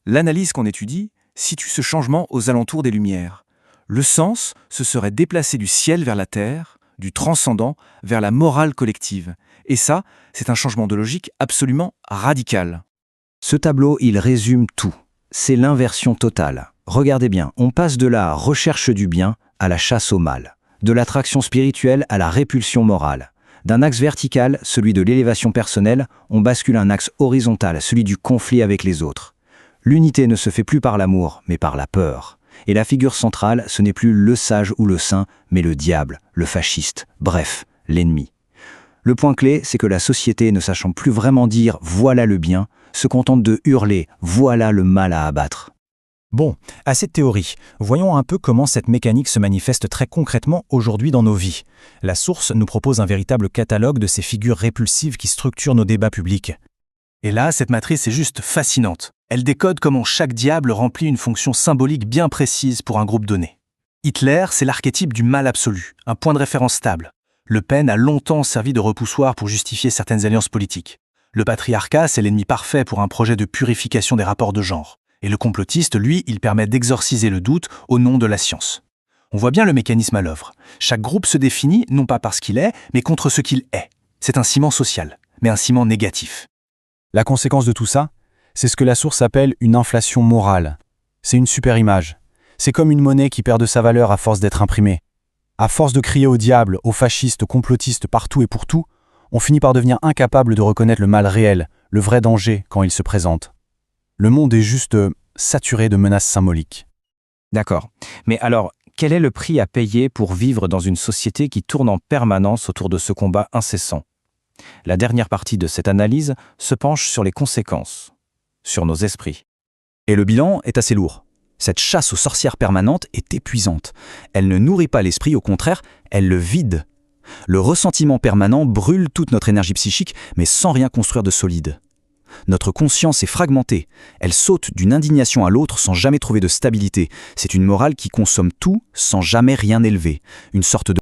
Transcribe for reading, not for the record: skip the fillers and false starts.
L'analyse qu'on étudie situe ce changement aux alentours des Lumières. Le sens se serait déplacé du ciel vers la terre, du transcendant vers la morale collective. Et ça, c'est un changement de logique absolument radical. Ce tableau, il résume tout. C'est l'inversion totale. Regardez bien, on passe de la recherche du bien à la chasse au mal, de l'attraction spirituelle à la répulsion morale. D'un axe vertical, celui de l'élévation personnelle, on bascule un axe horizontal, celui du conflit avec les autres. L'unité ne se fait plus par l'amour, mais par la peur. Et la figure centrale, ce n'est plus le sage ou le saint, mais le diable, le fasciste, bref, l'ennemi. Le point clé, c'est que la société, ne sachant plus vraiment dire « voilà le bien », se contente de hurler « voilà le mal à abattre ». Bon, assez de théorie. Voyons un peu comment cette mécanique se manifeste très concrètement aujourd'hui dans nos vies. La source nous propose un véritable catalogue de ces figures répulsives qui structurent nos débats publics. Et là, cette matrice est juste fascinante. Elle décode comment chaque diable remplit une fonction symbolique bien précise pour un groupe donné. Hitler, c'est l'archétype du mal absolu, un point de référence stable. Le Pen a longtemps servi de repoussoir pour justifier certaines alliances politiques. Le patriarcat, c'est l'ennemi parfait pour un projet de purification des rapports de genre. Et le complotiste, lui, il permet d'exorciser le doute au nom de la science. On voit bien le mécanisme à l'œuvre. Chaque groupe se définit non pas par ce qu'il est, mais contre ce qu'il est. C'est un ciment social, mais un ciment négatif. La conséquence de tout ça, c'est ce que la source appelle une inflation morale. C'est une super image. C'est comme une monnaie qui perd de sa valeur à force d'être imprimée. À force de crier au diable, aux fascistes, aux complotistes partout et pour tout, on finit par devenir incapable de reconnaître le mal réel, le vrai danger quand il se présente. Le monde est juste saturé de menaces symboliques. D'accord. Mais alors, quel est le prix à payer pour vivre dans une société qui tourne en permanence autour de ce combat incessant ? La dernière partie de cette analyse se penche sur les conséquences, sur nos esprits. Et le bilan est assez lourd. Cette chasse aux sorcières permanente est épuisante. Elle ne nourrit pas l'esprit, au contraire, elle le vide. Le ressentiment permanent brûle toute notre énergie psychique, mais sans rien construire de solide. Notre conscience est fragmentée. Elle saute d'une indignation à l'autre sans jamais trouver de stabilité. C'est une morale qui consomme tout sans jamais rien élever. Une sorte de